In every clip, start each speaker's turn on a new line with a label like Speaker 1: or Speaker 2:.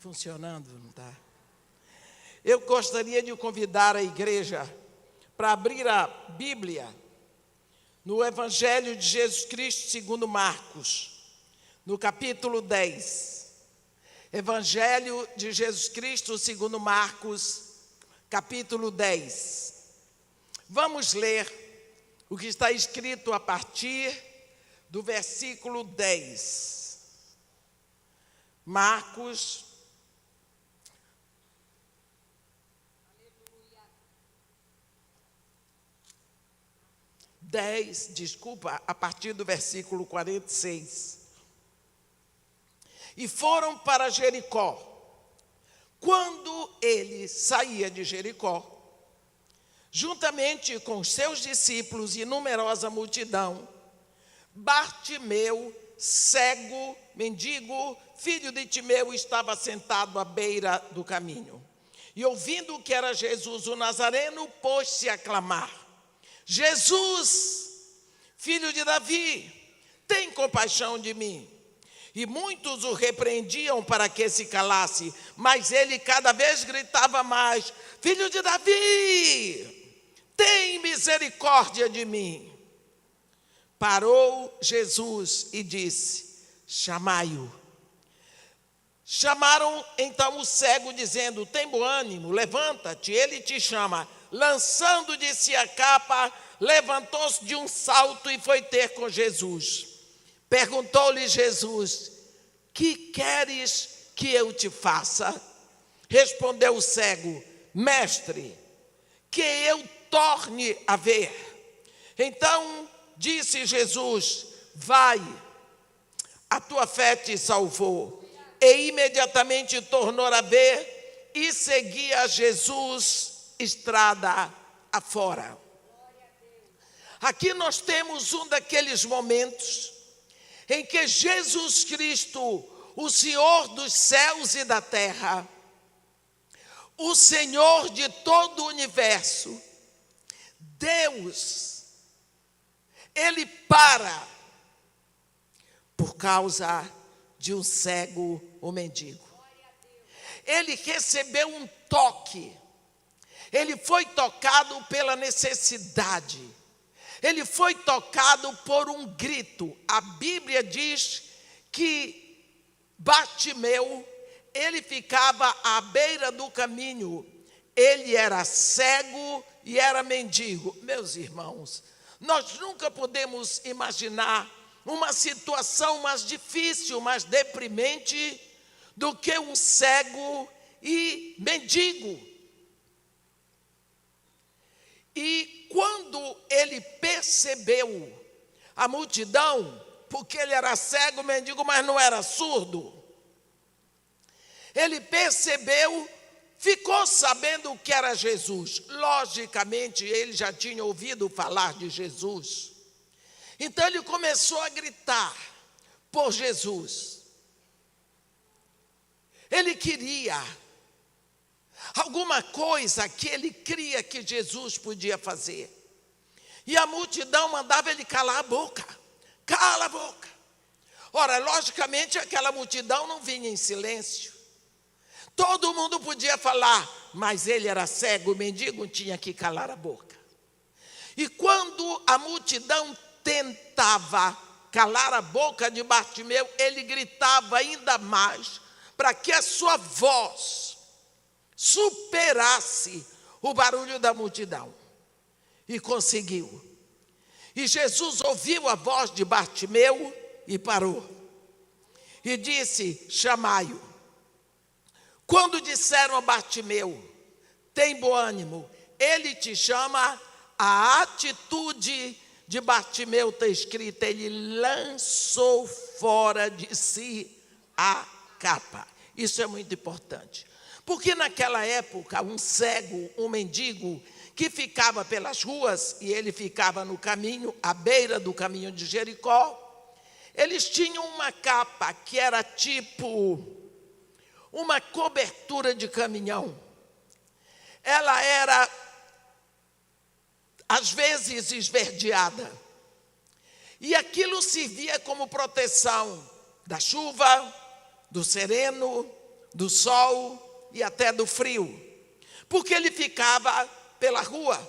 Speaker 1: funcionando, não está? Eu gostaria de convidar a igreja para abrir a Bíblia no Evangelho de Jesus Cristo segundo Marcos, no capítulo 10. Evangelho de Jesus Cristo segundo Marcos, capítulo 10. Vamos ler o que está escrito a partir do versículo 10. Marcos 10, a partir do versículo 46. E foram para Jericó. Quando ele saía de Jericó, juntamente com os seus discípulos e numerosa multidão, Bartimeu, cego, mendigo, filho de Timeu, estava sentado à beira do caminho. E ouvindo que era Jesus o Nazareno, pôs-se a clamar: Jesus, filho de Davi, tem compaixão de mim. E muitos o repreendiam para que se calasse, mas ele cada vez gritava mais: Filho de Davi, tem misericórdia de mim. Parou Jesus e disse: chamai-o. Chamaram então o cego, dizendo: tem bom ânimo, levanta-te, ele te chama. Lançando de si a capa, levantou-se de um salto e foi ter com Jesus. Perguntou-lhe Jesus: que queres que eu te faça? Respondeu o cego: mestre, que eu torne a ver. Então disse Jesus: vai, a tua fé te salvou. E imediatamente tornou a ver e seguia Jesus estrada afora. Aqui nós temos um daqueles momentos em que Jesus Cristo, o Senhor dos céus e da terra, o Senhor de todo o universo, Deus, Ele para por causa de um cego, um mendigo. Ele recebeu um toque. Ele foi tocado pela necessidade. Ele foi tocado por um grito. A Bíblia diz que Bartimeu, ele ficava à beira do caminho. Ele era cego e era mendigo. Meus irmãos, nós nunca podemos imaginar uma situação mais difícil, mais deprimente do que um cego e mendigo. E quando ele percebeu a multidão, porque ele era cego, mendigo, mas não era surdo, ele percebeu, ficou sabendo que era Jesus. Logicamente, ele já tinha ouvido falar de Jesus. Então ele começou a gritar por Jesus. Ele queria alguma coisa que ele cria que Jesus podia fazer. E a multidão mandava ele calar a boca. Cala a boca. Ora, logicamente, aquela multidão não vinha em silêncio. Todo mundo podia falar, mas ele era cego, o mendigo tinha que calar a boca. E quando a multidão tentava calar a boca de Bartimeu, ele gritava ainda mais, para que a sua voz superasse o barulho da multidão. E conseguiu. E Jesus ouviu a voz de Bartimeu e parou. E disse: chamai-o. Quando disseram a Bartimeu: tem bom ânimo, ele te chama, a atitude de Bartimeu está escrita: ele lançou fora de si a capa. Isso é muito importante. Porque naquela época, um cego, um mendigo, que ficava pelas ruas, e ele ficava no caminho, à beira do caminho de Jericó, eles tinham uma capa que era tipo uma cobertura de caminhão. Ela era, às vezes, esverdeada. E aquilo servia como proteção da chuva, do sereno, do sol e até do frio, porque ele ficava pela rua.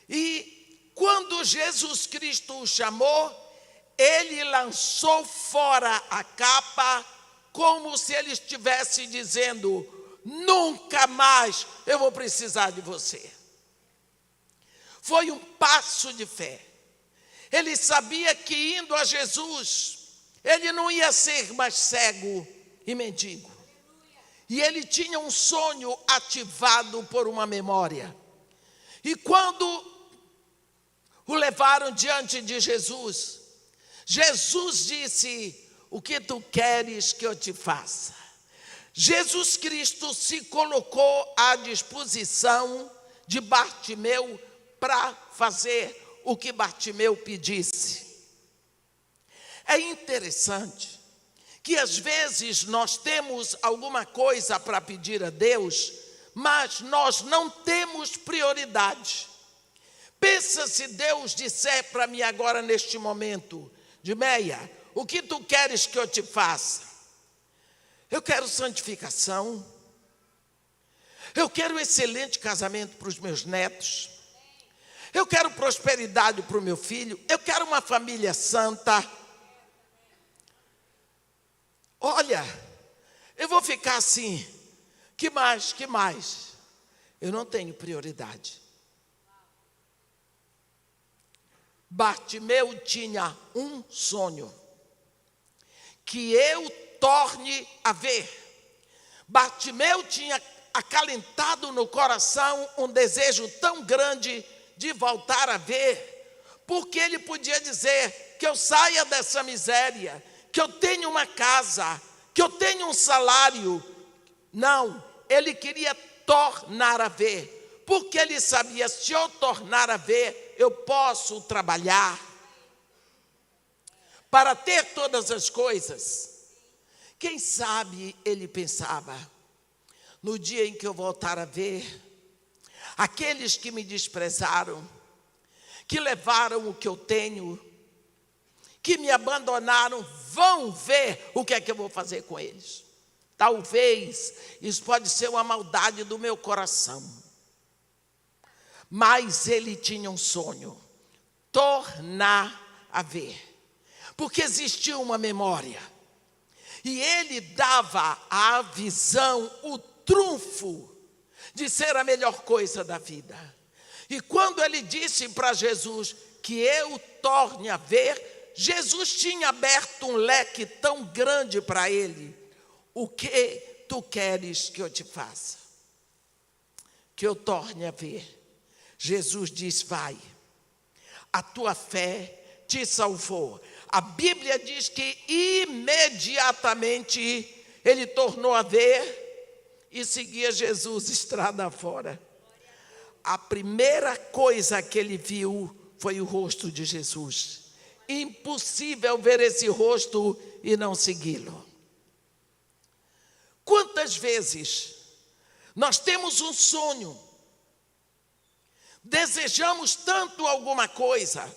Speaker 1: E quando Jesus Cristo o chamou, ele lançou fora a capa, como se ele estivesse dizendo: nunca mais eu vou precisar de você. Foi um passo de fé. Ele sabia que indo a Jesus, ele não ia ser mais cego e mendigo. E ele tinha um sonho ativado por uma memória. E quando o levaram diante de Jesus, Jesus disse: o que tu queres que eu te faça? Jesus Cristo se colocou à disposição de Bartimeu para fazer o que Bartimeu pedisse. É interessante que às vezes nós temos alguma coisa para pedir a Deus, mas nós não temos prioridade. Pensa se Deus disser para mim agora neste momento: Dimeia, o que tu queres que eu te faça? Eu quero santificação, eu quero um excelente casamento para os meus netos, eu quero prosperidade para o meu filho, eu quero uma família santa. Olha, eu vou ficar assim, que mais? Eu não tenho prioridade. Bartimeu tinha um sonho: que eu torne a ver. Bartimeu tinha acalentado no coração um desejo tão grande de voltar a ver, porque ele podia dizer: que eu saia dessa miséria, que eu tenho uma casa, que eu tenho um salário. Não, ele queria tornar a ver, porque ele sabia: se eu tornar a ver, eu posso trabalhar para ter todas as coisas. Quem sabe ele pensava: no dia em que eu voltar a ver, aqueles que me desprezaram, que levaram o que eu tenho, que me abandonaram, vão ver o que é que eu vou fazer com eles. Talvez isso pode ser uma maldade do meu coração, mas ele tinha um sonho: tornar a ver, porque existia uma memória, e ele dava à visão o trunfo de ser a melhor coisa da vida. E quando ele disse para Jesus: que eu torne a ver, Jesus tinha aberto um leque tão grande para ele: o que tu queres que eu te faça? Que eu torne a ver. Jesus diz: vai, a tua fé te salvou. A Bíblia diz que imediatamente ele tornou a ver e seguia Jesus estrada fora. A primeira coisa que ele viu foi o rosto de Jesus. Impossível ver esse rosto e não segui-lo. Quantas vezes nós temos um sonho, desejamos tanto alguma coisa,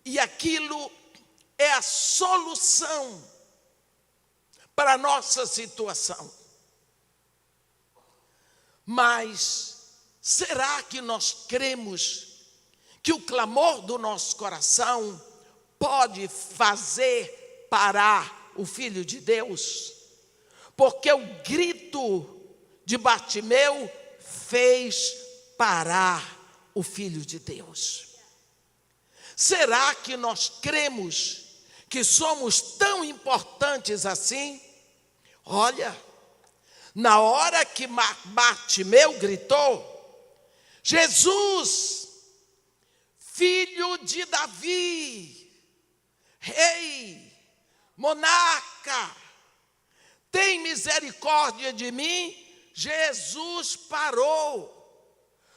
Speaker 1: e aquilo é a solução para a nossa situação. Mas será que nós cremos que o clamor do nosso coração pode fazer parar o Filho de Deus? Porque o grito de Bartimeu fez parar o Filho de Deus. Será que nós cremos que somos tão importantes assim? Olha, na hora que Bartimeu gritou: Jesus, filho de Davi, rei, monarca, tem misericórdia de mim. Jesus parou.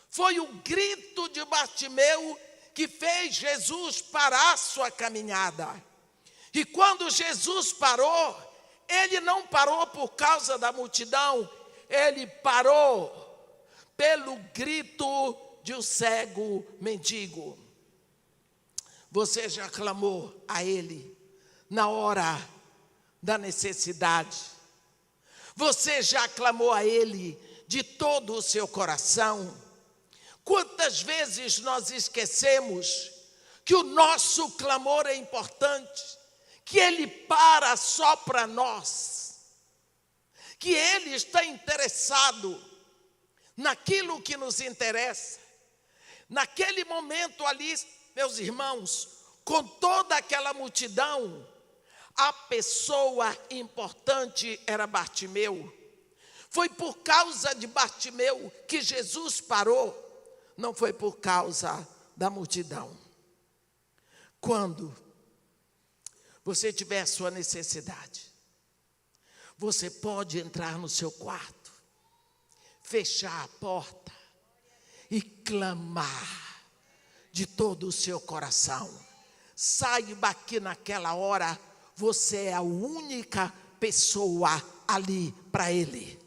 Speaker 1: Foi o grito de Bartimeu que fez Jesus parar sua caminhada. E quando Jesus parou, ele não parou por causa da multidão, ele parou pelo grito de um cego mendigo. Você já clamou a ele na hora da necessidade? Você já clamou a Ele de todo o seu coração? Quantas vezes nós esquecemos que o nosso clamor é importante, que Ele para só para nós, que Ele está interessado naquilo que nos interessa. Naquele momento ali, meus irmãos, com toda aquela multidão, a pessoa importante era Bartimeu. Foi por causa de Bartimeu que Jesus parou, não foi por causa da multidão. Quando você tiver a sua necessidade, você pode entrar no seu quarto, fechar a porta e clamar de todo o seu coração. Saiba que naquela hora você é a única pessoa ali para Ele.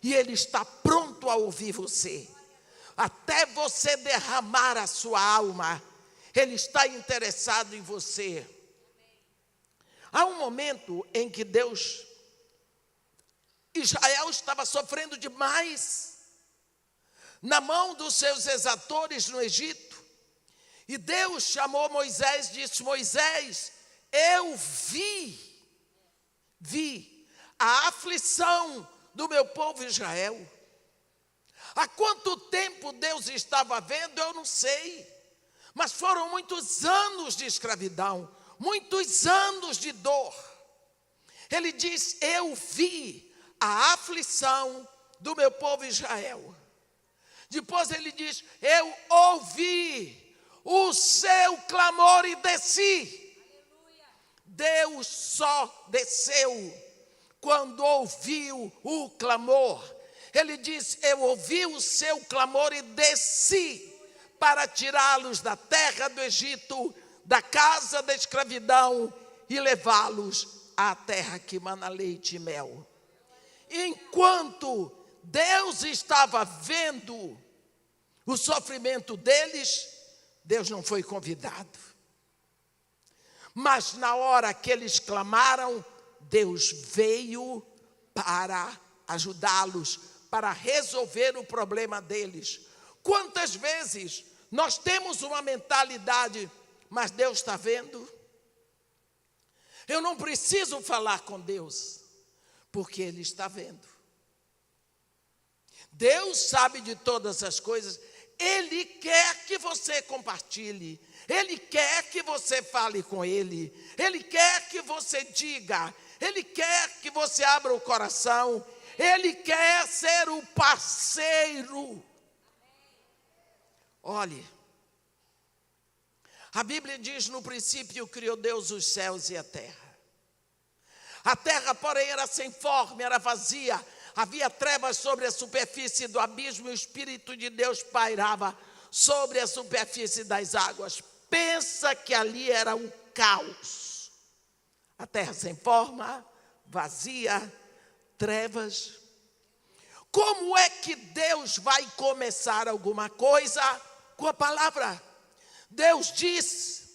Speaker 1: E Ele está pronto a ouvir você. Até você derramar a sua alma, Ele está interessado em você. Há um momento em que Israel estava sofrendo demais na mão dos seus exatores no Egito. E Deus chamou Moisés e disse: Moisés, eu vi a aflição do meu povo Israel. Há quanto tempo Deus estava vendo, eu não sei. Mas foram muitos anos de escravidão, muitos anos de dor. Ele diz: eu vi a aflição do meu povo Israel. Depois ele diz: eu ouvi o seu clamor e desci. Deus só desceu quando ouviu o clamor. Ele diz: eu ouvi o seu clamor e desci para tirá-los da terra do Egito, da casa da escravidão, e levá-los à terra que mana leite e mel. Enquanto Deus estava vendo o sofrimento deles, Deus não foi convidado. Mas na hora que eles clamaram, Deus veio para ajudá-los, para resolver o problema deles. Quantas vezes nós temos uma mentalidade, mas Deus está vendo? Eu não preciso falar com Deus, porque Ele está vendo. Deus sabe de todas as coisas. Ele quer que você compartilhe. Ele quer que você fale com Ele. Ele quer que você diga. Ele quer que você abra o coração. Ele quer ser o parceiro. Olhe, a Bíblia diz: no princípio criou Deus os céus e a terra. A terra, porém, era sem forma, era vazia. Havia trevas sobre a superfície do abismo e o Espírito de Deus pairava sobre a superfície das águas. Pensa que ali era um caos. A terra sem forma, vazia, trevas. Como é que Deus vai começar alguma coisa? Com a palavra. Deus diz: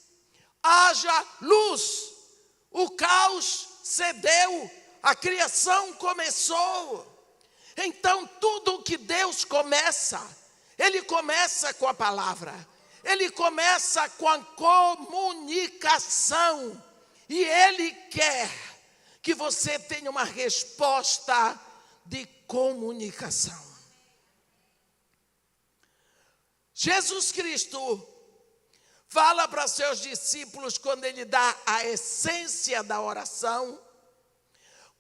Speaker 1: haja luz. O caos cedeu, a criação começou. Então tudo que Deus começa, Ele começa com a palavra. Ele começa com a comunicação. E Ele quer que você tenha uma resposta de comunicação. Jesus Cristo fala para seus discípulos, quando Ele dá a essência da oração: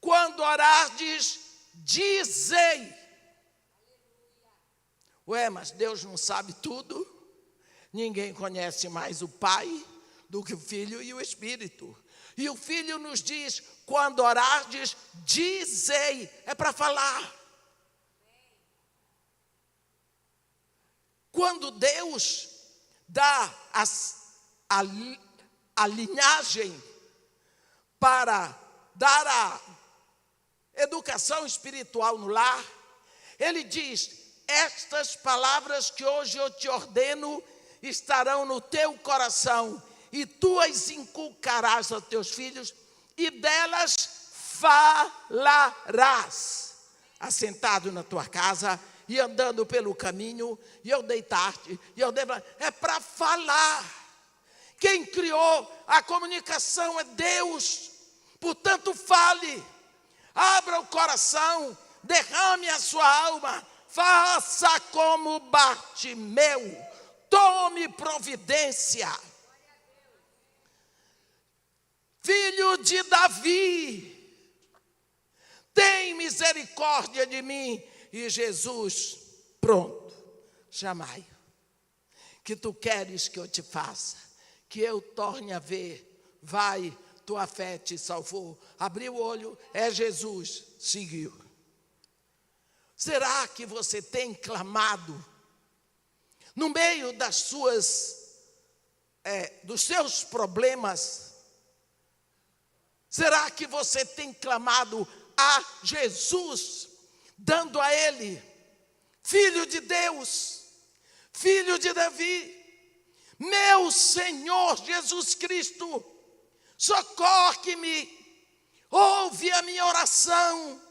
Speaker 1: quando orardes, dizei. Ué, mas Deus não sabe tudo? Ninguém conhece mais o Pai do que o Filho e o Espírito. E o Filho nos diz: quando orardes, dizei. É para falar. Quando Deus dá a linhagem para dar a educação espiritual no lar, Ele diz: estas palavras que hoje eu te ordeno estarão no teu coração, e tu as inculcarás aos teus filhos, e delas falarás, assentado na tua casa e andando pelo caminho, e eu deitar-te, e eu é para falar. Quem criou a comunicação é Deus, portanto fale, abra o coração, derrame a sua alma, faça como Bartimeu, tome providência. Filho de Davi, tem misericórdia de mim. E Jesus, pronto, chamai. Que tu queres que eu te faça? Que eu torne a ver. Vai, tua fé te salvou. Abriu o olho, é Jesus, seguiu. Será que você tem clamado no meio dos seus problemas? Será que você tem clamado a Jesus, dando a Ele, Filho de Deus, Filho de Davi, meu Senhor Jesus Cristo, socorre-me, ouve a minha oração,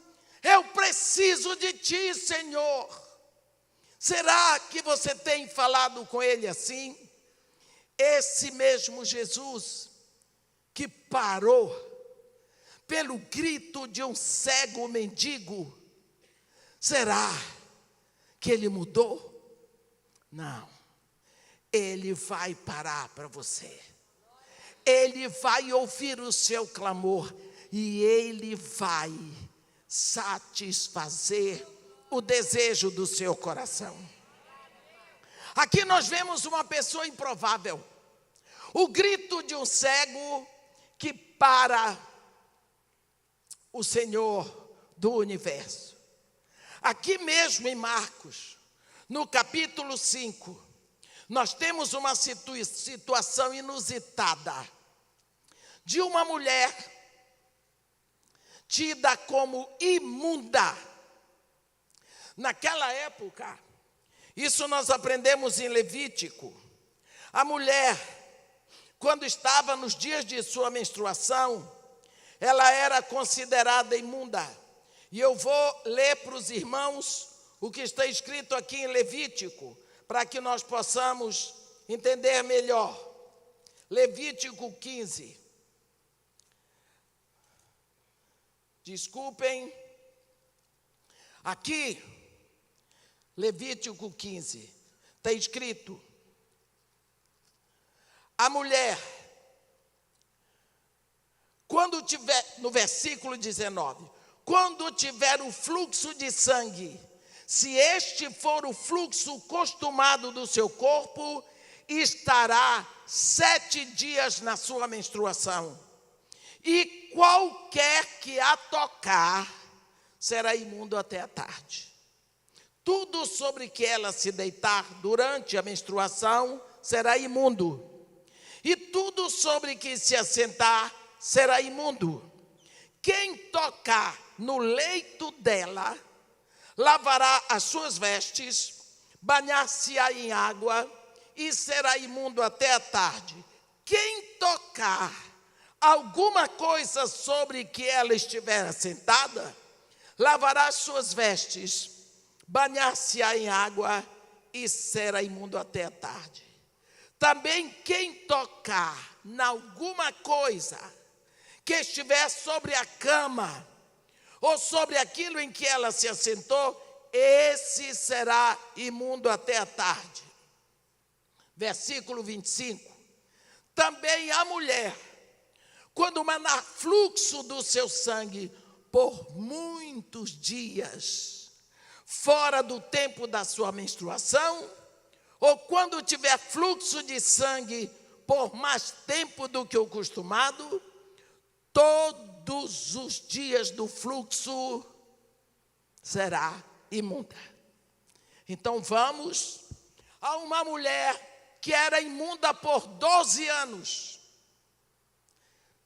Speaker 1: eu preciso de Ti, Senhor. Será que você tem falado com Ele assim? Esse mesmo Jesus que parou pelo grito de um cego mendigo, será que Ele mudou? Não, Ele vai parar para você, Ele vai ouvir o seu clamor e Ele vai satisfazer o desejo do seu coração. Aqui nós vemos uma pessoa improvável, o grito de um cego que para o Senhor do universo. Aqui mesmo em Marcos, no capítulo 5, nós temos uma situação inusitada de uma mulher tida como imunda. Naquela época, isso nós aprendemos em Levítico, a mulher, quando estava nos dias de sua menstruação, ela era considerada imunda. E eu vou ler para os irmãos o que está escrito aqui em Levítico, para que nós possamos entender melhor. Levítico 15. Desculpem. Aqui, Levítico 15, está escrito: a mulher, quando tiver, no versículo 19, quando tiver o fluxo de sangue, se este for o fluxo costumado do seu corpo, estará 7 dias na sua menstruação, e qualquer que a tocar será imundo até a tarde. Tudo sobre que ela se deitar durante a menstruação será imundo, e tudo sobre que se assentar será imundo. Quem tocar no leito dela, lavará as suas vestes, banhar-se-á em água e será imundo até a tarde. Quem tocar alguma coisa sobre que ela estiver assentada, lavará as suas vestes, banhar-se-á em água e será imundo até a tarde. Também quem tocar em alguma coisa que estiver sobre a cama, ou sobre aquilo em que ela se assentou, esse será imundo até a tarde. Versículo 25. Também a mulher, quando manar fluxo do seu sangue por muitos dias, fora do tempo da sua menstruação, ou quando tiver fluxo de sangue por mais tempo do que o costumado, todos os dias do fluxo será imunda. Então vamos a uma mulher que era imunda por 12 anos.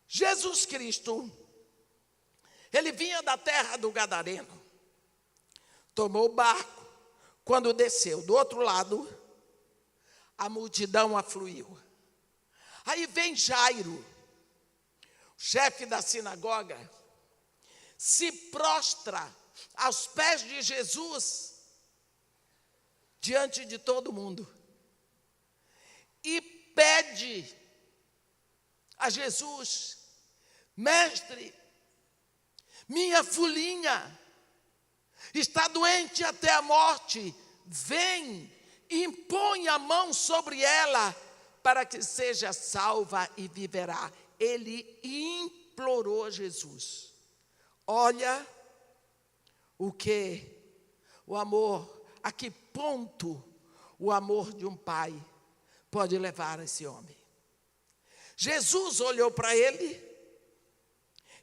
Speaker 1: Jesus Cristo, ele vinha da terra do Gadareno, tomou o barco. Quando desceu do outro lado, a multidão afluiu. Aí vem Jairo, chefe da sinagoga, se prostra aos pés de Jesus, diante de todo mundo, e pede a Jesus: mestre, minha filhinha está doente até a morte, vem, impõe a mão sobre ela, para que seja salva e viverá. Ele implorou a Jesus. Olha o que o amor, a que ponto o amor de um pai pode levar esse homem. Jesus olhou para ele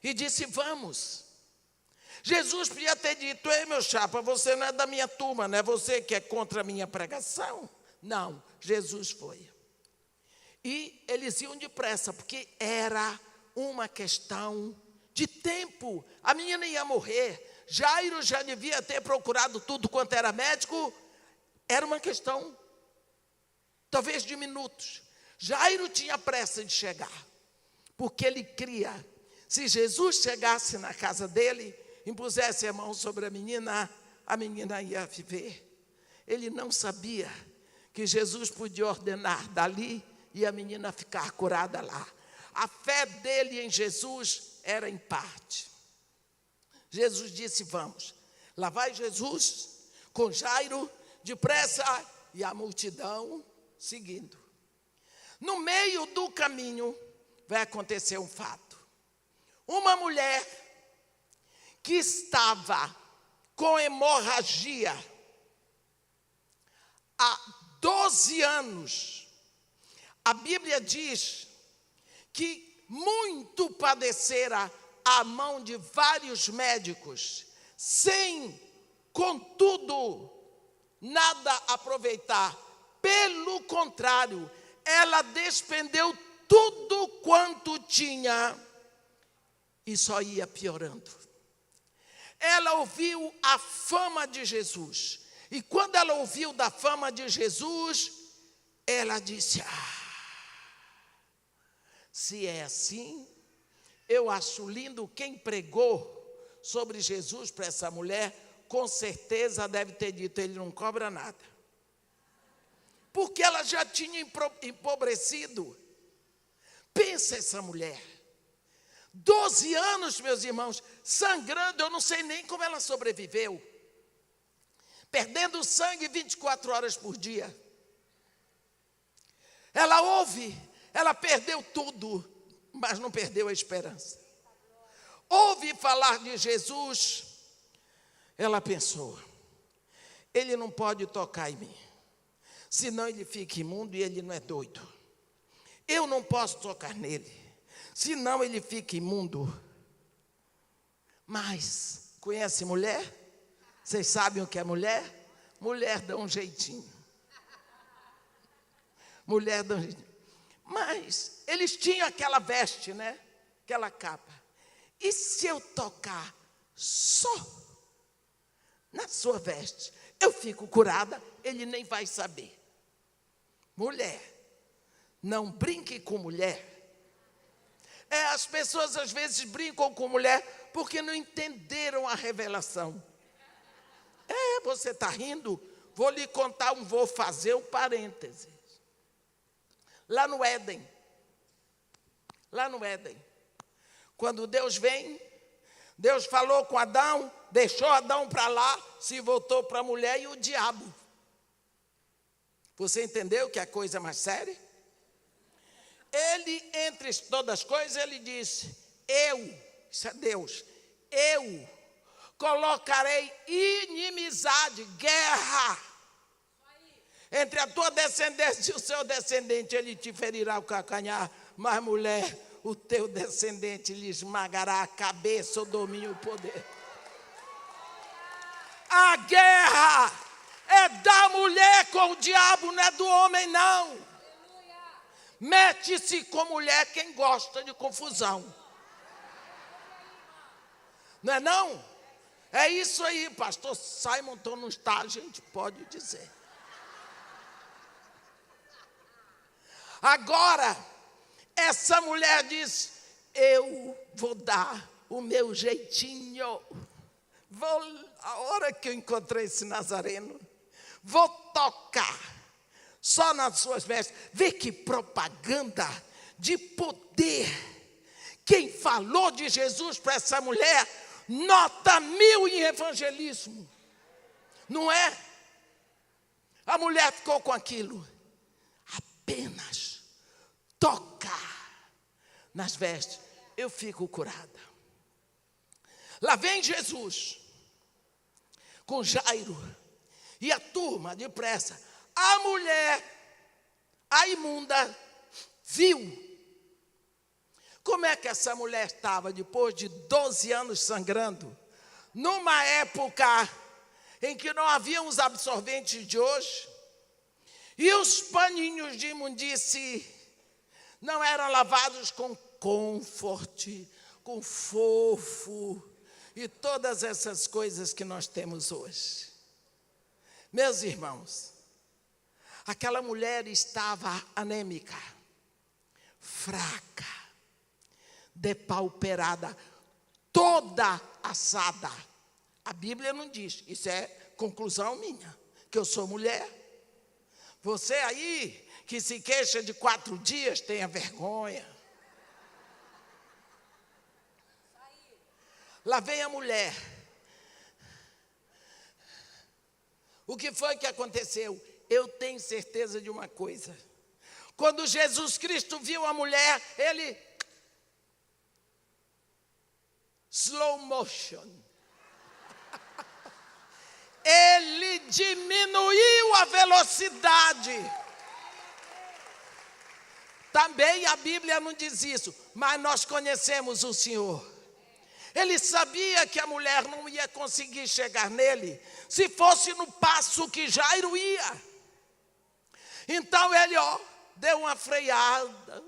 Speaker 1: e disse: vamos. Jesus podia ter dito: ei, meu chapa, você não é da minha turma, não é você que é contra a minha pregação? Não, Jesus foi. E eles iam depressa, porque era uma questão de tempo. A menina ia morrer. Jairo já devia ter procurado tudo quanto era médico. Era uma questão, talvez, de minutos. Jairo tinha pressa de chegar, porque ele cria. Se Jesus chegasse na casa dele, impusesse a mão sobre a menina ia viver. Ele não sabia que Jesus podia ordenar dali e a menina ficar curada lá. A fé dele em Jesus era em parte. Jesus disse: vamos. Lá vai Jesus com Jairo, depressa, e a multidão seguindo. No meio do caminho vai acontecer um fato. Uma mulher que estava com hemorragia há 12 anos, a Bíblia diz que muito padecera à mão de vários médicos, sem, contudo, nada aproveitar. Pelo contrário, ela despendeu tudo quanto tinha e só ia piorando. Ela ouviu a fama de Jesus. E quando ela ouviu da fama de Jesus, ela disse: se é assim, eu acho lindo. Quem pregou sobre Jesus para essa mulher, com certeza deve ter dito: ele não cobra nada. Porque ela já tinha empobrecido. Pensa essa mulher. 12 anos, meus irmãos, sangrando, eu não sei nem como ela sobreviveu. Perdendo sangue 24 horas por dia. Ela ouve, ela perdeu tudo, mas não perdeu a esperança. Ouve falar de Jesus, ela pensou: ele não pode tocar em mim, senão ele fica imundo e ele não é doido. Eu não posso tocar nele, senão ele fica imundo. Mas, conhece mulher? Vocês sabem o que é mulher? Mulher dá um jeitinho. Mulher dá um jeitinho. Mas, eles tinham aquela veste, né? Aquela capa. E se eu tocar só na sua veste, eu fico curada, ele nem vai saber. Mulher, não brinque com mulher. As pessoas às vezes brincam com mulher porque não entenderam a revelação. Você está rindo? Vou lhe contar, vou fazer um parêntese. Lá no Éden, quando Deus vem, Deus falou com Adão, deixou Adão para lá, se voltou para a mulher e o diabo. Você entendeu que é a coisa mais séria? Ele, entre todas as coisas, ele disse: isso é Deus, eu colocarei inimizade, guerra, entre a tua descendência e o seu descendente. Ele te ferirá o calcanhar, mas mulher, o teu descendente lhe esmagará a cabeça, o domínio e o poder. A guerra é da mulher com o diabo, não é do homem, não. Mete-se com mulher quem gosta de confusão. Não é não? É isso aí, pastor Simon, não está, a gente pode dizer. Agora, essa mulher diz: eu vou dar o meu jeitinho. A hora que eu encontrei esse nazareno, vou tocar só nas suas vestes. Vê que propaganda de poder. Quem falou de Jesus para essa mulher, nota 1000 em evangelismo. Não é? A mulher ficou com aquilo. Apenas tocar nas vestes, eu fico curada. Lá vem Jesus, com Jairo, e a turma depressa. A mulher, a imunda, viu. Como é que essa mulher estava depois de 12 anos sangrando? Numa época em que não haviam os absorventes de hoje, e os paninhos de imundície não eram lavados com Comfort, com Fofo e todas essas coisas que nós temos hoje. Meus irmãos, aquela mulher estava anêmica, fraca, depauperada, toda assada. A Bíblia não diz, isso é conclusão minha, que eu sou mulher. Você aí que se queixa de 4 dias, tenha vergonha. Lá vem a mulher. O que foi que aconteceu? Eu tenho certeza de uma coisa. Quando Jesus Cristo viu a mulher, ele... slow motion. Ele diminuiu a velocidade. Também a Bíblia não diz isso, mas nós conhecemos o Senhor. Ele sabia que a mulher não ia conseguir chegar nele se fosse no passo que Jairo ia. Então ele, deu uma freada.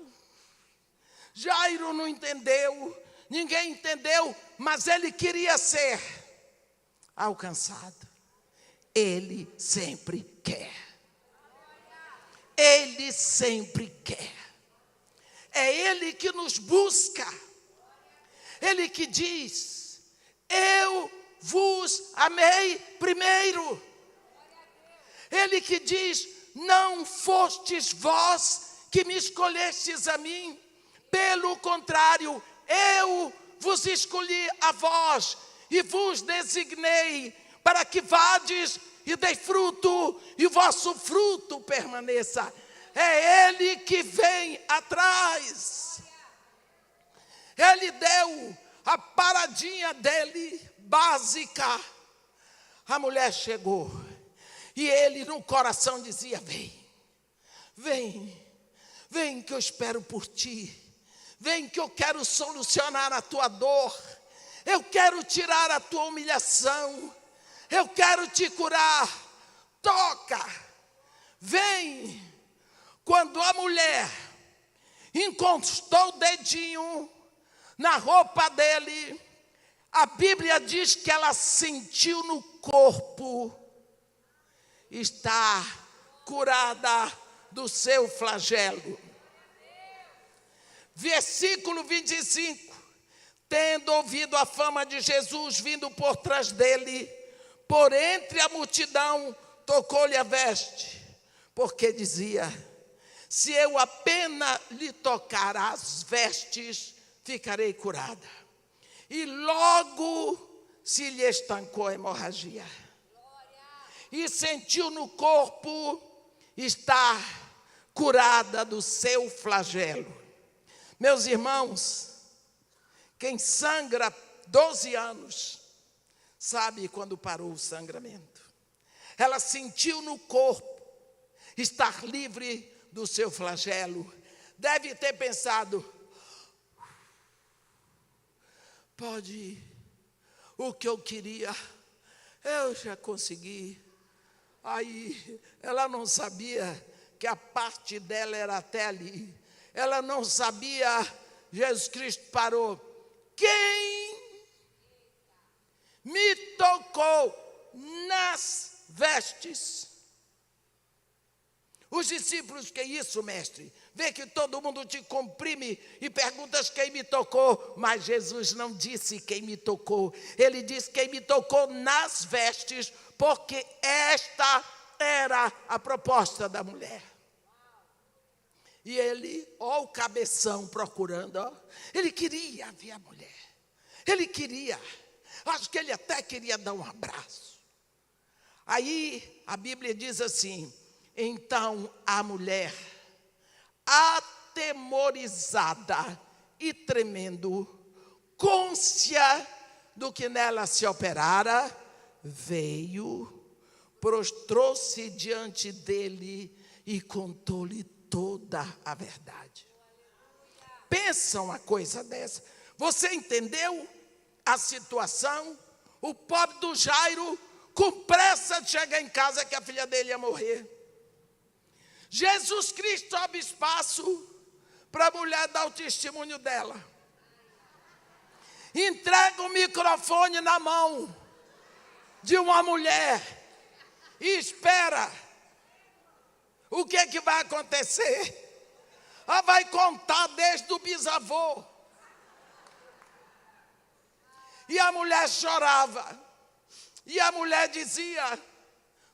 Speaker 1: Jairo não entendeu, ninguém entendeu, mas ele queria ser alcançado. Ele sempre quer. Ele sempre quer. É Ele que nos busca. Ele que diz, eu vos amei primeiro. Ele que diz, não fostes vós que me escolhestes a mim. Pelo contrário, eu vos escolhi a vós e vos designei para que vades e dei fruto, e o vosso fruto permaneça. É Ele que vem atrás. Ele deu a paradinha dele, básica. A mulher chegou, e ele no coração dizia, vem que eu espero por ti. Vem que eu quero solucionar a tua dor. Eu quero tirar a tua humilhação. Eu quero te curar. Toca. Vem. Quando a mulher encostou o dedinho na roupa dele, a Bíblia diz que ela sentiu no corpo estar curada do seu flagelo. Versículo 25. Tendo ouvido a fama de Jesus vindo por trás dele, por entre a multidão, tocou-lhe a veste, porque dizia, se eu apenas lhe tocar as vestes, ficarei curada. E logo se lhe estancou a hemorragia. E sentiu no corpo estar curada do seu flagelo. Meus irmãos, quem sangra 12 anos, sabe quando parou o sangramento. Ela sentiu no corpo estar livre do seu flagelo. Deve ter pensado, pode ir, o que eu queria, eu já consegui. Aí, ela não sabia que a parte dela era até ali. Ela não sabia, Jesus Cristo parou. Quem me tocou nas vestes? Os discípulos, que isso, mestre? vê que todo mundo te comprime e perguntas quem me tocou, mas Jesus não disse quem me tocou, ele disse quem me tocou nas vestes, porque esta era a proposta da mulher. E ele, ó o cabeção procurando, ó, ele queria ver a mulher, ele queria, acho que ele até queria dar um abraço. Aí a Bíblia diz assim, então a mulher, atemorizada e tremendo, cônscia do que nela se operara, veio, prostrou-se diante dele e contou-lhe toda a verdade. Pensa uma coisa dessa. Você entendeu a situação? O pobre do Jairo, com pressa de chegar em casa que a filha dele ia morrer. Jesus Cristo abre espaço para a mulher dar o testemunho dela. Entrega o microfone na mão de uma mulher e espera. O que é que vai acontecer? Ela vai contar desde o bisavô. E a mulher chorava. E a mulher dizia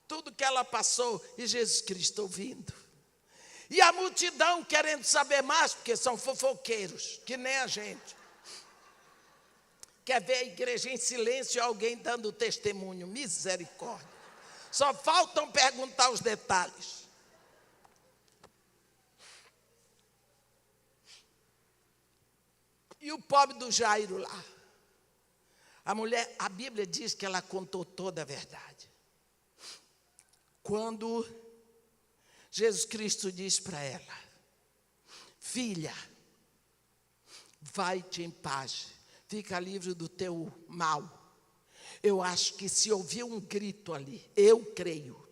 Speaker 1: tudo que ela passou. E Jesus Cristo ouvindo. E a multidão querendo saber mais, porque são fofoqueiros, que nem a gente. Quer ver a igreja em silêncio e alguém dando testemunho. Misericórdia. Só faltam perguntar os detalhes. E o pobre do Jairo lá. A mulher, a Bíblia diz que ela contou toda a verdade. Quando Jesus Cristo diz para ela, filha, vai-te em paz, fica livre do teu mal. Eu acho que se ouviu um grito ali, eu creio,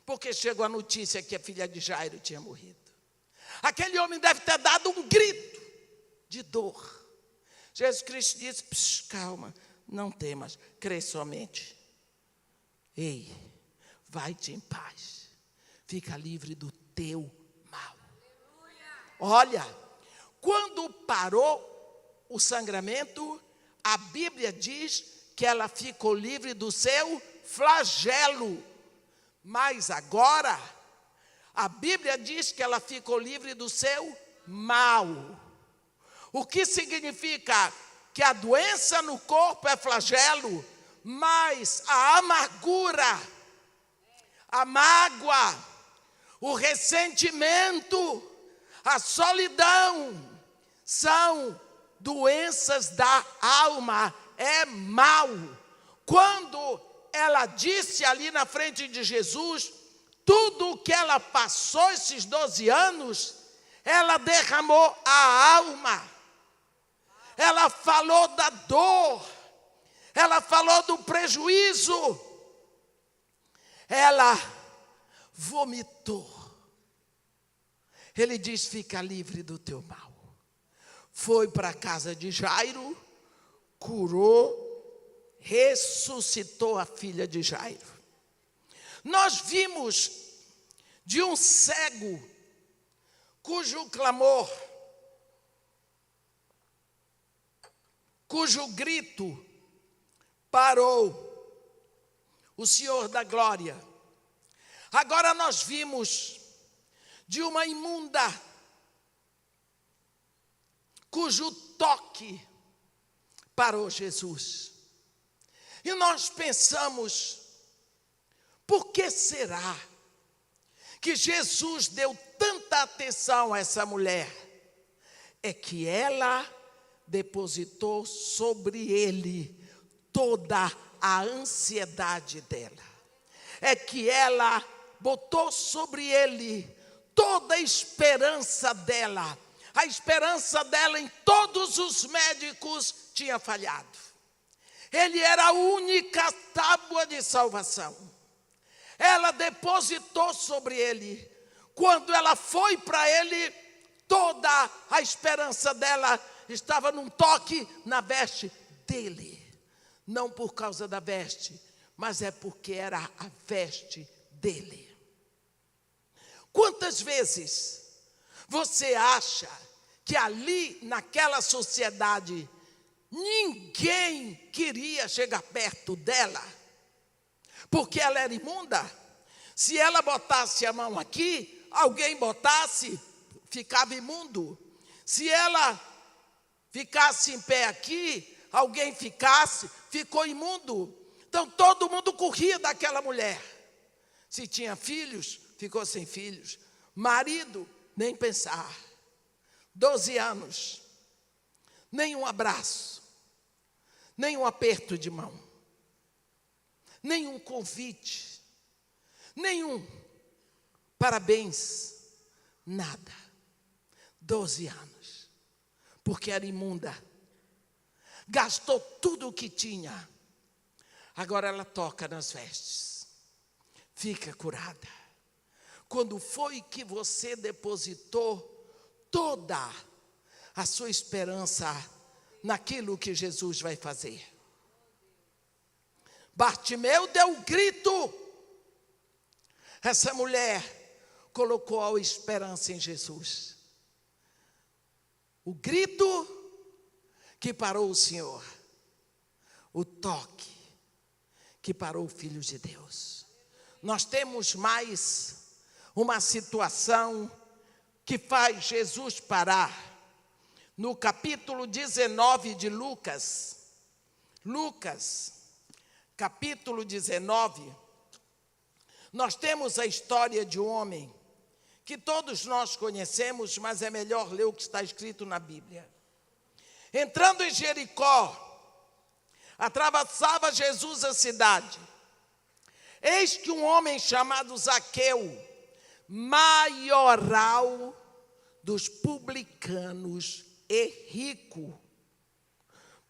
Speaker 1: porque chegou a notícia que a filha de Jairo tinha morrido. Aquele homem deve ter dado um grito de dor. Jesus Cristo disse, calma, não temas, crê somente. Ei, vai-te em paz, fica livre do teu mal. Olha, quando parou o sangramento, a Bíblia diz que ela ficou livre do seu flagelo. Mas agora, a Bíblia diz que ela ficou livre do seu mal. O que significa que a doença no corpo é flagelo, mas a amargura, a mágoa, o ressentimento, a solidão, são doenças da alma, é mal. Quando ela disse ali na frente de Jesus, tudo o que ela passou esses 12 anos, ela derramou a alma. Ela falou da dor, ela falou do prejuízo, ela vomitou. Ele diz, fica livre do teu mal. Foi para a casa de Jairo, curou, ressuscitou a filha de Jairo. Nós vimos de um cego, cujo clamor, cujo grito parou o Senhor da glória. Agora nós vimos de uma imunda, cujo toque parou Jesus. E nós pensamos, por que será que Jesus deu tanta atenção a essa mulher? É que ela depositou sobre ele toda a ansiedade dela. É que ela botou sobre ele toda a esperança dela. A esperança dela em todos os médicos tinha falhado. Ele era a única tábua de salvação. Ela depositou sobre ele. Quando ela foi para ele, toda a esperança dela estava num toque na veste dele. Não por causa da veste, mas é porque era a veste dele. Quantas vezes Você acha que ali, naquela sociedade, ninguém queria chegar perto dela? Porque ela era imunda? Se ela botasse a mão aqui, alguém botasse, ficava imundo. Se ela ficasse em pé aqui, alguém ficasse, ficou imundo. Então todo mundo corria daquela mulher. Se tinha filhos, ficou sem filhos. Marido, nem pensar. 12 anos, nem um abraço, nem um aperto de mão, nem um convite, nenhum parabéns, nada. 12 anos, porque era imunda, gastou tudo o que tinha. Agora ela toca nas vestes, fica curada. Quando foi que você depositou toda a sua esperança naquilo que Jesus vai fazer? Bartimeu deu um grito. Essa mulher colocou a esperança em Jesus. O grito que parou o Senhor. O toque que parou o Filho de Deus. Nós temos mais uma situação que faz Jesus parar. No capítulo 19 de Lucas, capítulo 19, nós temos a história de um homem que todos nós conhecemos, mas é melhor ler o que está escrito na Bíblia. Entrando em Jericó, atravessava Jesus a cidade. Eis que um homem chamado Zaqueu, maioral dos publicanos e rico,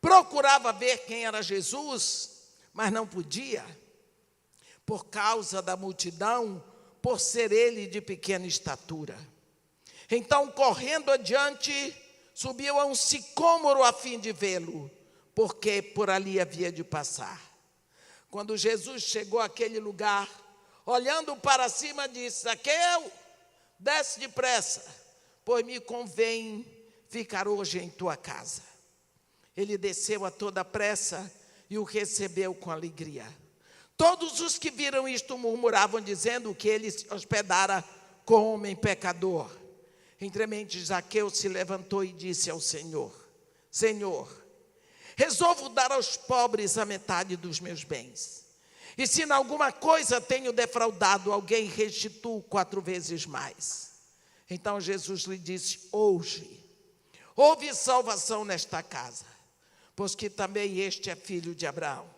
Speaker 1: procurava ver quem era Jesus, mas não podia, por causa da multidão, por ser ele de pequena estatura. Então, correndo adiante, subiu a um sicômoro a fim de vê-lo, porque por ali havia de passar. Quando Jesus chegou àquele lugar, olhando para cima, disse: Zaqueu, desce depressa, pois me convém ficar hoje em tua casa. Ele desceu a toda pressa e o recebeu com alegria. Todos os que viram isto murmuravam, dizendo que ele se hospedara com homem pecador. Entremente Zaqueu se levantou e disse ao Senhor: Senhor, resolvo dar aos pobres a metade dos meus bens. E se em alguma coisa tenho defraudado alguém, restituo 4 vezes mais. Então Jesus lhe disse: hoje houve salvação nesta casa, pois que também este é filho de Abraão.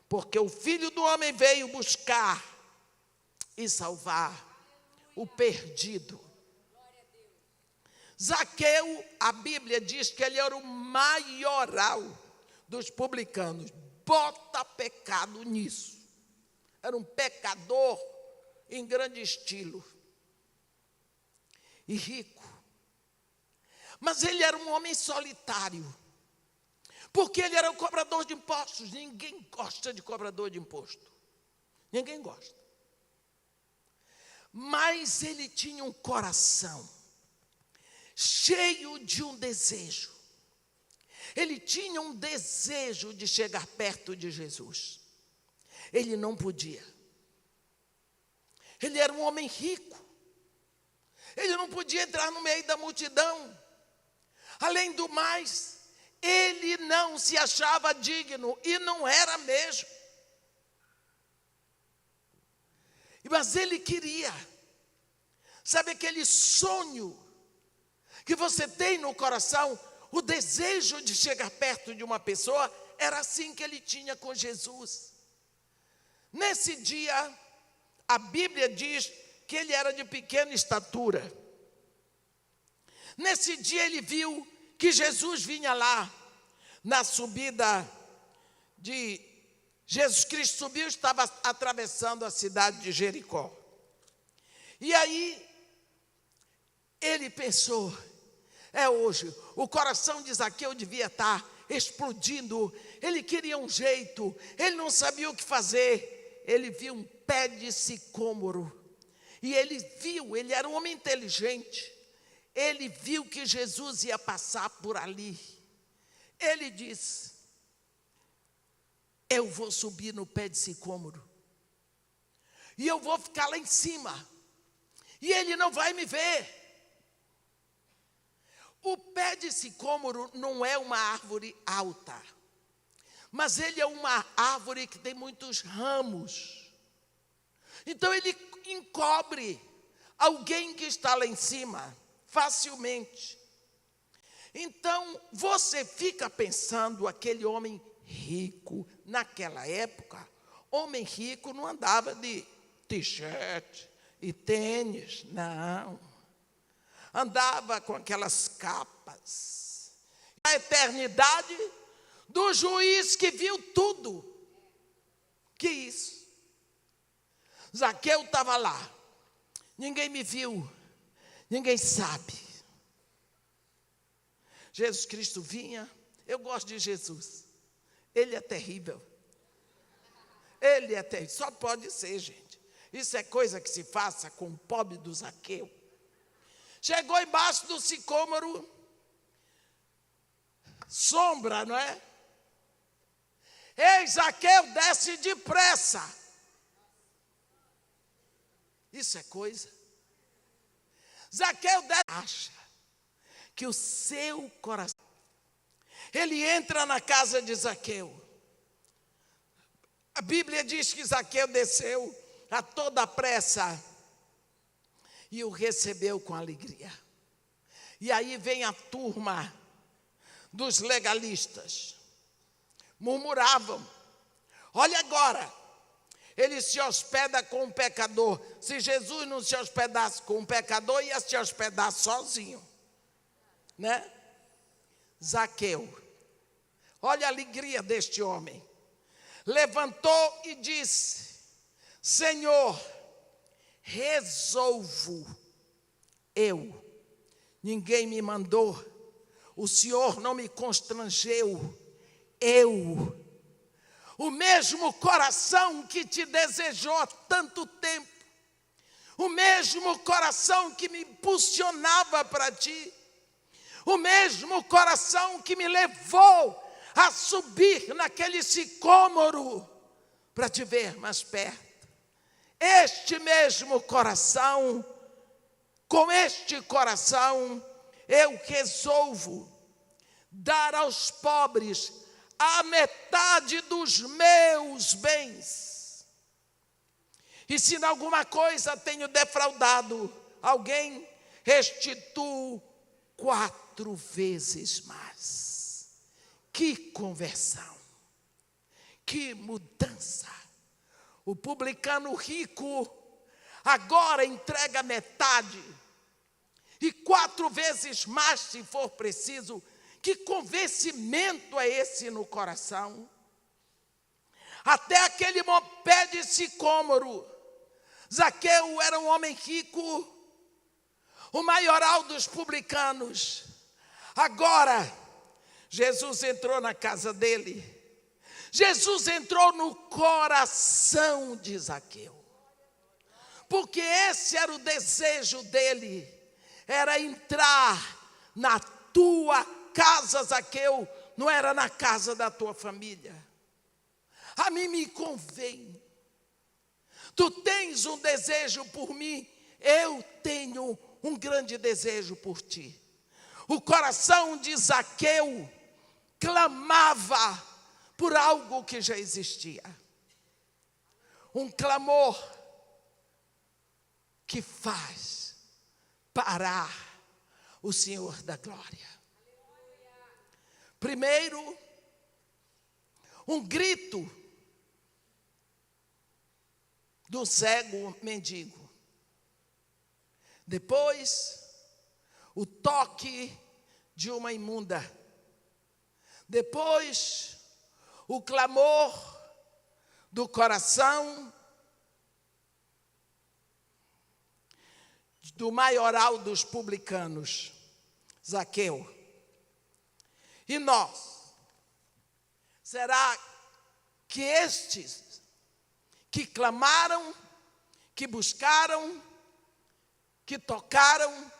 Speaker 1: Porque o Filho do Homem veio buscar e salvar o perdido. Zaqueu, a Bíblia diz que ele era o maioral dos publicanos. Bota pecado nisso. Era um pecador em grande estilo. E rico. Mas ele era um homem solitário. Porque ele era um cobrador de impostos. Ninguém gosta de cobrador de imposto. Ninguém gosta. Mas ele tinha um coração cheio de um desejo. Ele tinha um desejo de chegar perto de Jesus. Ele não podia. Ele era um homem rico. Ele não podia entrar no meio da multidão. Além do mais, ele não se achava digno, e não era mesmo. Mas ele queria. Sabe aquele sonho que você tem no coração? O desejo de chegar perto de uma pessoa. Era assim que ele tinha com Jesus. Nesse dia, a Bíblia diz que ele era de pequena estatura. Nesse dia ele viu que Jesus vinha lá, na subida de Jesus Cristo subiu, estava atravessando a cidade de Jericó. E aí, ele pensou: é hoje. O coração de Zaqueu devia estar explodindo. Ele queria um jeito, ele não sabia o que fazer. Ele viu um pé de sicômoro. E ele viu, ele era um homem inteligente. ele viu que Jesus ia passar por ali. Ele disse: eu vou subir no pé de sicômoro, e eu vou ficar lá em cima, e ele não vai me ver. O pé de sicômoro não é uma árvore alta, mas ele é uma árvore que tem muitos ramos. Então ele encobre alguém que está lá em cima facilmente. Então você fica pensando, aquele homem rico, naquela época, homem rico não andava de t-shirt e tênis, não. Andava com aquelas capas. A eternidade do juiz que viu tudo. Que isso? Zaqueu estava lá. Ninguém me viu, ninguém sabe. Jesus Cristo vinha. Eu gosto de Jesus. Ele é terrível. Ele é terrível. Só pode ser, gente. Isso é coisa que se faça com o pobre do Zaqueu. Chegou embaixo do sicômoro, sombra, não é? Ei, Zaqueu, desce depressa. Isso é coisa. Zaqueu acha que o seu coração, ele entra na casa de Zaqueu. A Bíblia diz que Zaqueu desceu a toda pressa e o recebeu com alegria. E aí vem a turma dos legalistas. Murmuravam: olha agora, ele se hospeda com um pecador. Se Jesus não se hospedasse com um pecador, ia se hospedar sozinho, né? Zaqueu, olha a alegria deste homem. Levantou e disse: Senhor, resolvo eu, ninguém me mandou, o Senhor não me constrangeu, eu, o mesmo coração que te desejou há tanto tempo, o mesmo coração que me impulsionava para ti, o mesmo coração que me levou a subir naquele sicômoro para te ver mais perto. Este mesmo coração, com este coração, eu resolvo dar aos pobres a metade dos meus bens. E se em alguma coisa tenho defraudado alguém, restituo 4 vezes mais. Que conversão, que mudança. O publicano rico agora entrega metade, e 4 vezes mais se for preciso. Que convencimento é esse no coração? Até aquele pé de sicômoro, Zaqueu era um homem rico, o maioral dos publicanos. Agora, Jesus entrou na casa dele. Jesus entrou no coração de Zaqueu, porque esse era o desejo dele, era entrar na tua casa, Zaqueu, não era na casa da tua família. A mim me convém. Tu tens um desejo por mim, eu tenho um grande desejo por ti. O coração de Zaqueu clamava por algo que já existia. Um clamor que faz parar o Senhor da glória. Primeiro, um grito do cego mendigo. Depois, o toque de uma imunda. Depois, o clamor do coração do maioral dos publicanos, Zaqueu. E nós? Será que estes que clamaram, que buscaram, que tocaram,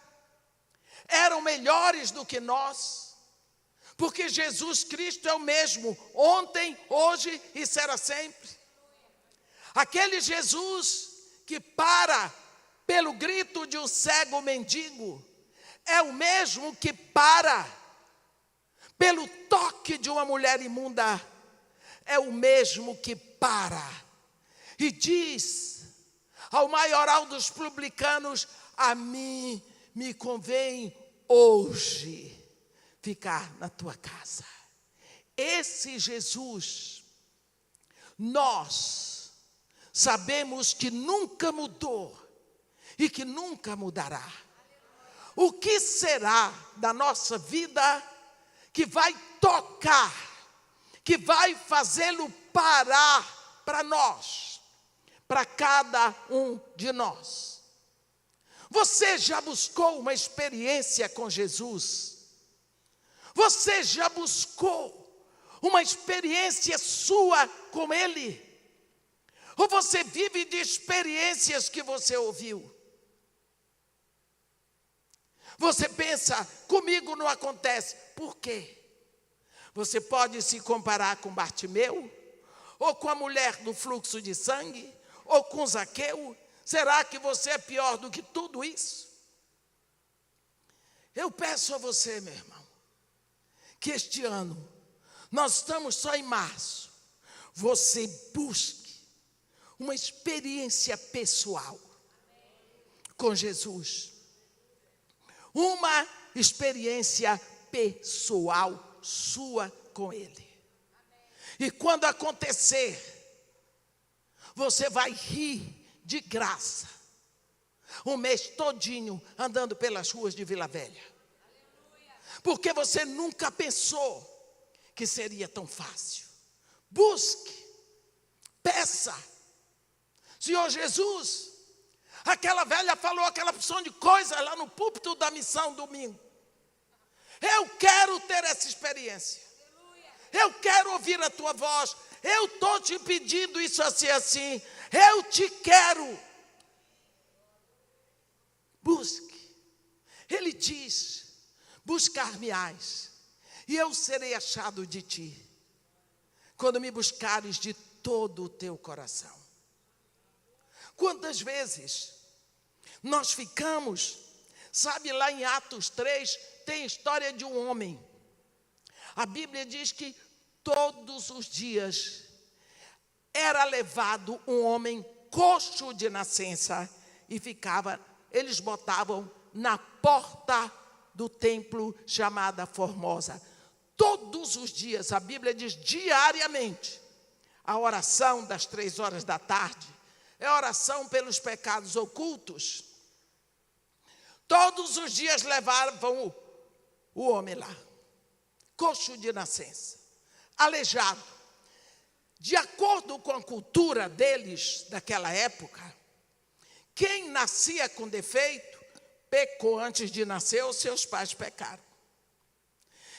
Speaker 1: eram melhores do que nós, porque Jesus Cristo é o mesmo, ontem, hoje e será sempre. Aquele Jesus que para pelo grito de um cego mendigo, é o mesmo que para pelo toque de uma mulher imunda, é o mesmo que para e diz ao maioral dos publicanos: a mim me convém hoje ficar na tua casa. Esse Jesus, nós sabemos que nunca mudou e que nunca mudará. O que será da nossa vida que vai tocar, que vai fazê-lo parar para nós, para cada um de nós? Você já buscou uma experiência com Jesus? Você já buscou uma experiência sua com Ele? Ou você vive de experiências que você ouviu? Você pensa, comigo não acontece. Por quê? Você pode se comparar com Bartimeu, ou com a mulher do fluxo de sangue, ou com Zaqueu. Será que você é pior do que tudo isso? Eu peço a você, meu irmão, que este ano, nós estamos só em março, você busque uma experiência pessoal com Jesus. Uma experiência pessoal sua com Ele. E quando acontecer, você vai rir de graça um mês todinho andando pelas ruas de Vila Velha. Porque você nunca pensou que seria tão fácil. Busque, peça. Senhor Jesus, aquela velha falou aquela porção de coisa lá no púlpito da missão domingo. Eu quero ter essa experiência. Eu quero ouvir a tua voz. Eu estou te pedindo isso assim, assim. Eu te quero. Busque. Ele diz: buscar-me-ás, e eu serei achado de ti, quando me buscares de todo o teu coração. Quantas vezes nós ficamos, sabe, lá em Atos 3, tem a história de um homem. A Bíblia diz que todos os dias era levado um homem coxo de nascença e ficava, eles botavam na porta do templo chamada Formosa. Todos os dias, a Bíblia diz diariamente, a oração das 3 horas da tarde, é a oração pelos pecados ocultos. Todos os dias levavam o homem lá, coxo de nascença, aleijado. De acordo com a cultura deles, daquela época, quem nascia com defeito, pecou antes de nascer, ou seus pais pecaram.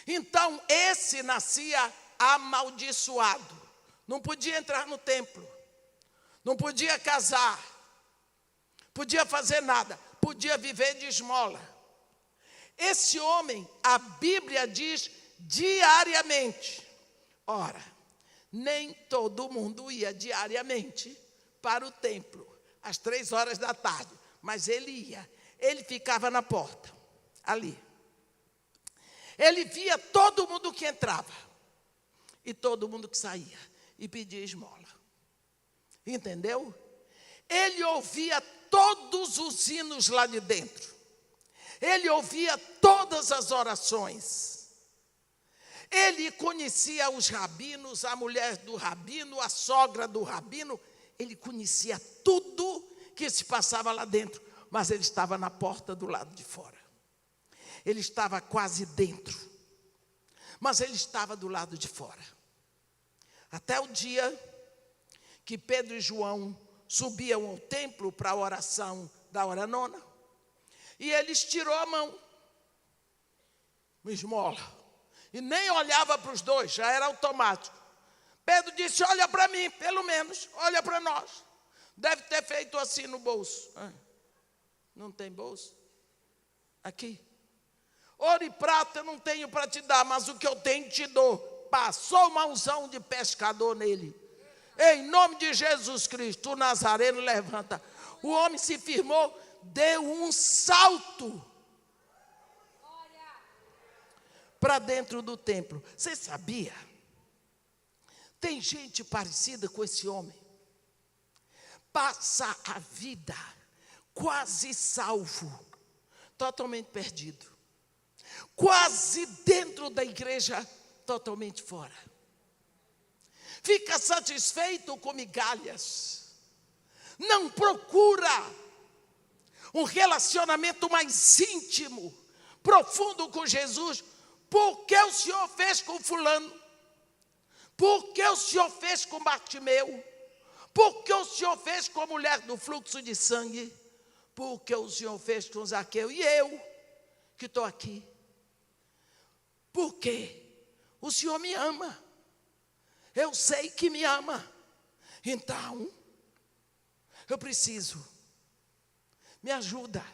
Speaker 1: Então, esse nascia amaldiçoado, não podia entrar no templo, não podia casar, podia fazer nada, podia viver de esmola. Esse homem, a Bíblia diz diariamente. Ora, nem todo mundo ia diariamente para o templo, às 3 horas da tarde, mas ele ia. Ele ficava na porta, ali. Ele via todo mundo que entrava e todo mundo que saía e pedia esmola. Entendeu? Ele ouvia todos os hinos lá de dentro. Ele ouvia todas as orações. Ele conhecia os rabinos, a mulher do rabino, a sogra do rabino. Ele conhecia tudo que se passava lá dentro, mas ele estava na porta do lado de fora. Ele estava quase dentro, mas ele estava do lado de fora. Até o dia que Pedro e João subiam ao templo para a oração da hora nona, e ele estirou a mão, uma esmola, e nem olhava para os dois, já era automático. Pedro disse: olha para mim, pelo menos, olha para nós. Deve ter feito assim no bolso. Não tem bolso? Aqui. Ouro e prata eu não tenho para te dar, mas o que eu tenho te dou. Passou uma unção de pescador nele. Em nome de Jesus Cristo, o Nazareno levanta. O homem se firmou, deu um salto para dentro do templo. Você sabia? Tem gente parecida com esse homem. Passa a vida quase salvo, totalmente perdido. Quase dentro da igreja, totalmente fora. Fica satisfeito com migalhas. Não procura um relacionamento mais íntimo, profundo com Jesus. Por que o Senhor fez com fulano? Por que o Senhor fez com Bartimeu? Por que o Senhor fez com a mulher do fluxo de sangue? Por que o Senhor fez com Zaqueu? E eu, que estou aqui? Por quê? O Senhor me ama. Eu sei que me ama. Então, eu preciso. Me ajuda.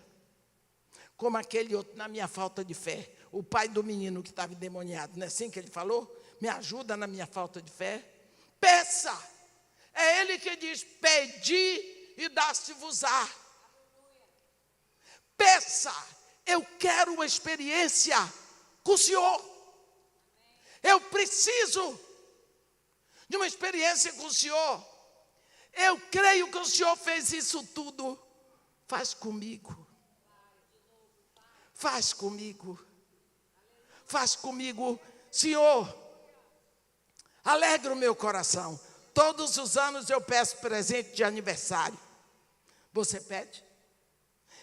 Speaker 1: Como aquele outro na minha falta de fé. O pai do menino que estava endemoniado. Não é assim que ele falou? Me ajuda na minha falta de fé. Peça. É ele que diz, pedi e dá-se-vos-á. Peça. Eu quero uma experiência com o Senhor. Eu preciso de uma experiência com o Senhor. Eu creio que o Senhor fez isso tudo. Faz comigo. Faz comigo. Faz comigo. Senhor, alegra o meu coração. Todos os anos eu peço presente de aniversário. Você pede?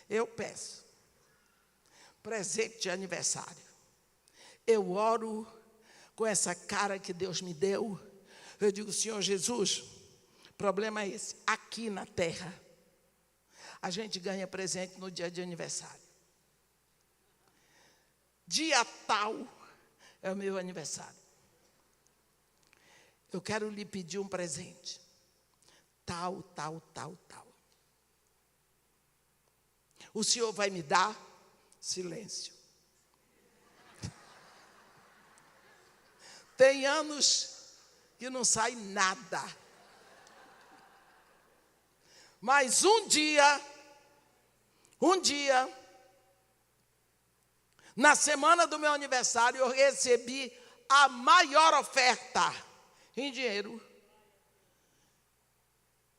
Speaker 1: Eu peço. Presente de aniversário. Eu oro com essa cara que Deus me deu. Eu digo, Senhor Jesus, o problema é esse. Aqui na terra, a gente ganha presente no dia de aniversário. Dia tal é o meu aniversário. Eu quero lhe pedir um presente. Tal, tal, tal, tal. O Senhor vai me dar silêncio. Tem anos que não sai nada. Mas um dia, na semana do meu aniversário, eu recebi a maior oferta em dinheiro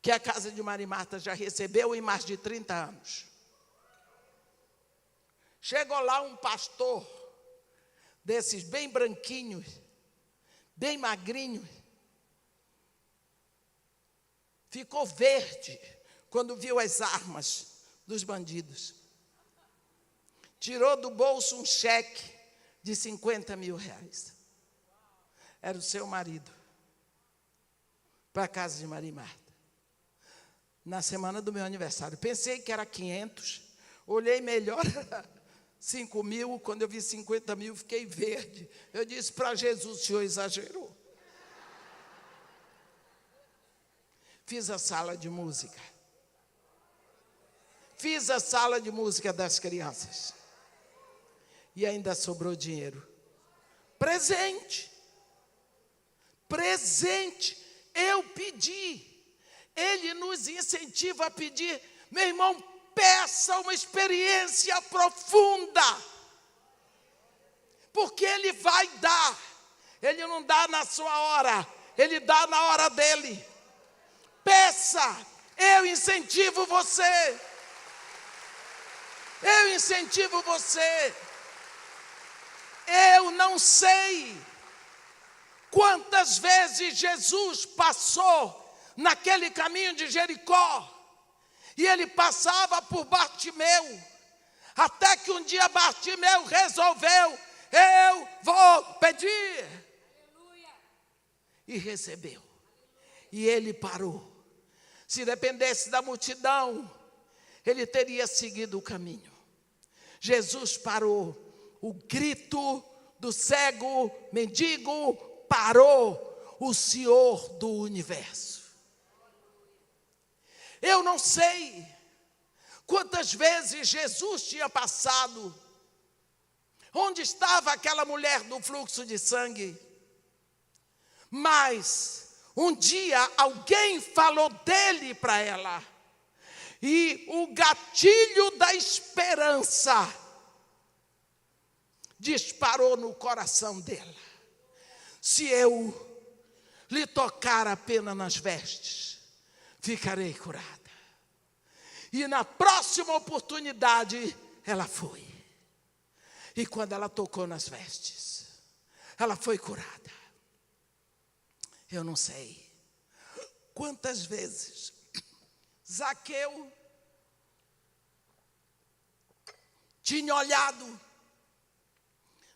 Speaker 1: que a casa de Maria e Marta já recebeu em mais de 30 anos. Chegou lá um pastor, desses bem branquinhos, bem magrinho, ficou verde quando viu as armas dos bandidos. Tirou do bolso um cheque de 50 mil reais. Era o seu marido. Para a casa de Maria e Marta. Na semana do meu aniversário. Pensei que era 500. Olhei melhor, 5 mil. Quando eu vi 50 mil, fiquei verde. Eu disse para Jesus, o Senhor exagerou. Fiz a sala de música. Fiz a sala de música das crianças. E ainda sobrou dinheiro. Presente. Presente. Eu pedi. Ele nos incentiva a pedir. Meu irmão, peça uma experiência profunda. Porque Ele vai dar. Ele não dá na sua hora. Ele dá na hora dele. Peça. Eu incentivo você. Eu incentivo você. Eu não sei quantas vezes Jesus passou naquele caminho de Jericó, e ele passava por Bartimeu, até que um dia Bartimeu resolveu, eu vou pedir, e recebeu, e ele parou. Se dependesse da multidão, ele teria seguido o caminho. Jesus parou. O grito do cego mendigo parou. O Senhor do universo. Eu não sei quantas vezes Jesus tinha passado Onde estava aquela mulher do fluxo de sangue? Mas um dia alguém falou dele para ela. E o gatilho da esperança disparou no coração dela. Se eu lhe tocar apenas nas vestes, ficarei curada. E na próxima oportunidade, ela foi. E quando ela tocou nas vestes, ela foi curada. Eu não sei quantas vezes Zaqueu tinha olhado,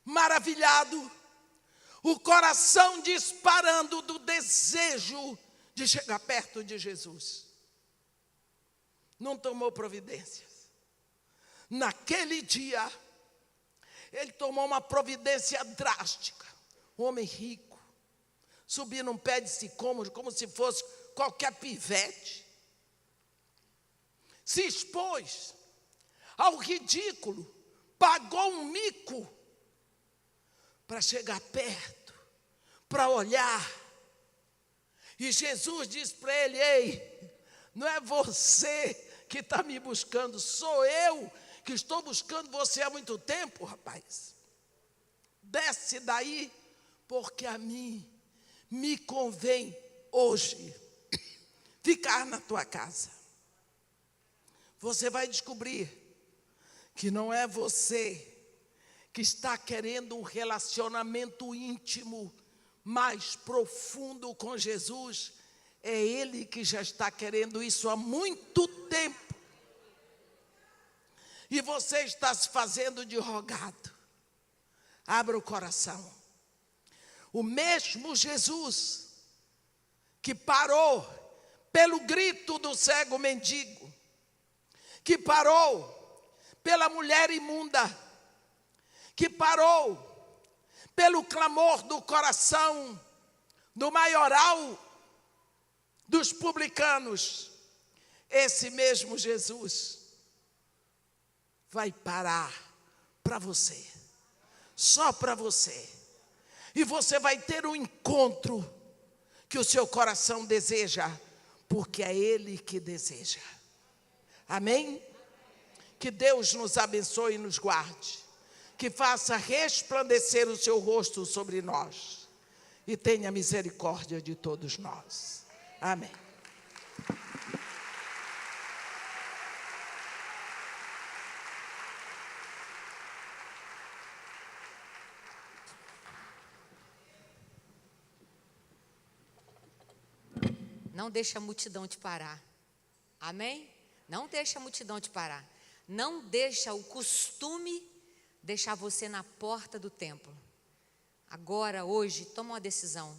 Speaker 1: maravilhado, o coração disparando do desejo de chegar perto de Jesus. Não tomou providências. Naquele dia, ele tomou uma providência drástica. Um homem rico, subir num pé de sicômoro como se fosse qualquer pivete. Se expôs ao ridículo, pagou um mico para chegar perto, para olhar. E Jesus disse para ele: ei, não é você que está me buscando, sou eu que estou buscando você há muito tempo, rapaz. Desce daí, porque a mim me convém hoje ficar na tua casa. Você vai descobrir que não é você que está querendo um relacionamento íntimo, mais profundo com Jesus. É Ele que já está querendo isso há muito tempo. E você está se fazendo de rogado. Abra o coração. O mesmo Jesus que parou pelo grito do cego mendigo, que parou pela mulher imunda, que parou pelo clamor do coração do maioral dos publicanos, esse mesmo Jesus vai parar para você, só para você, e você vai ter um encontro que o seu coração deseja, porque é Ele que deseja. Amém? Que Deus nos abençoe e nos guarde, que faça resplandecer o seu rosto sobre nós e tenha misericórdia de todos nós. Amém.
Speaker 2: Não deixa a multidão te parar. Amém? Não deixa a multidão te parar. Não deixa o costume deixar você na porta do templo. Agora, hoje, toma uma decisão.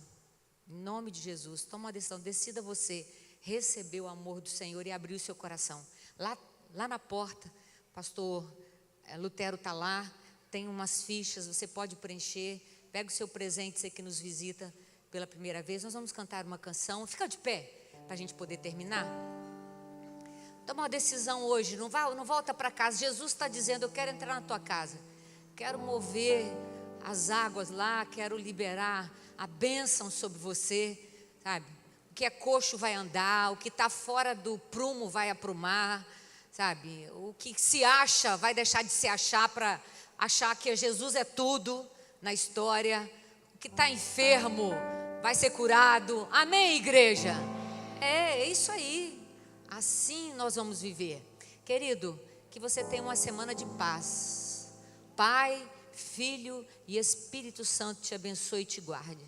Speaker 2: Em nome de Jesus, toma uma decisão. Decida você receber o amor do Senhor e abrir o seu coração. Lá na porta, pastor Lutero está lá, tem umas fichas, você pode preencher. Pega o seu presente, você que nos visita pela primeira vez. Nós vamos cantar uma canção. Fica de pé para a gente poder terminar. Toma uma decisão hoje, não volta para casa. Jesus está dizendo: eu quero entrar na tua casa, quero mover as águas lá, quero liberar a bênção sobre você, sabe? O que é coxo vai andar, o que está fora do prumo vai aprumar, sabe? O que se acha vai deixar de se achar para achar que Jesus é tudo na história. O que está enfermo vai ser curado. Amém, igreja? É isso aí. Assim nós vamos viver. Querido, que você tenha uma semana de paz. Pai, Filho e Espírito Santo te abençoe e te guarde.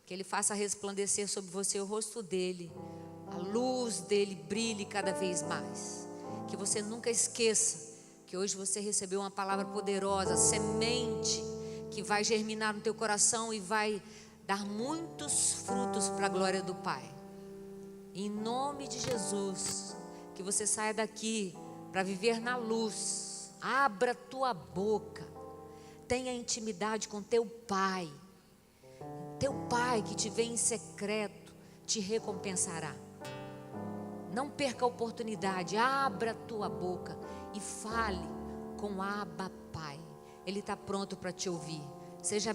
Speaker 2: Que Ele faça resplandecer sobre você o rosto dEle, a luz dEle brilhe cada vez mais. Que você nunca esqueça que hoje você recebeu uma palavra poderosa, semente, que vai germinar no teu coração e vai dar muitos frutos para a glória do Pai. Em nome de Jesus, que você saia daqui para viver na luz. Abra tua boca, tenha intimidade com teu Pai. Teu Pai que te vê em secreto te recompensará. Não perca a oportunidade, abra tua boca e fale com Abba Pai. Ele está pronto para te ouvir. Seja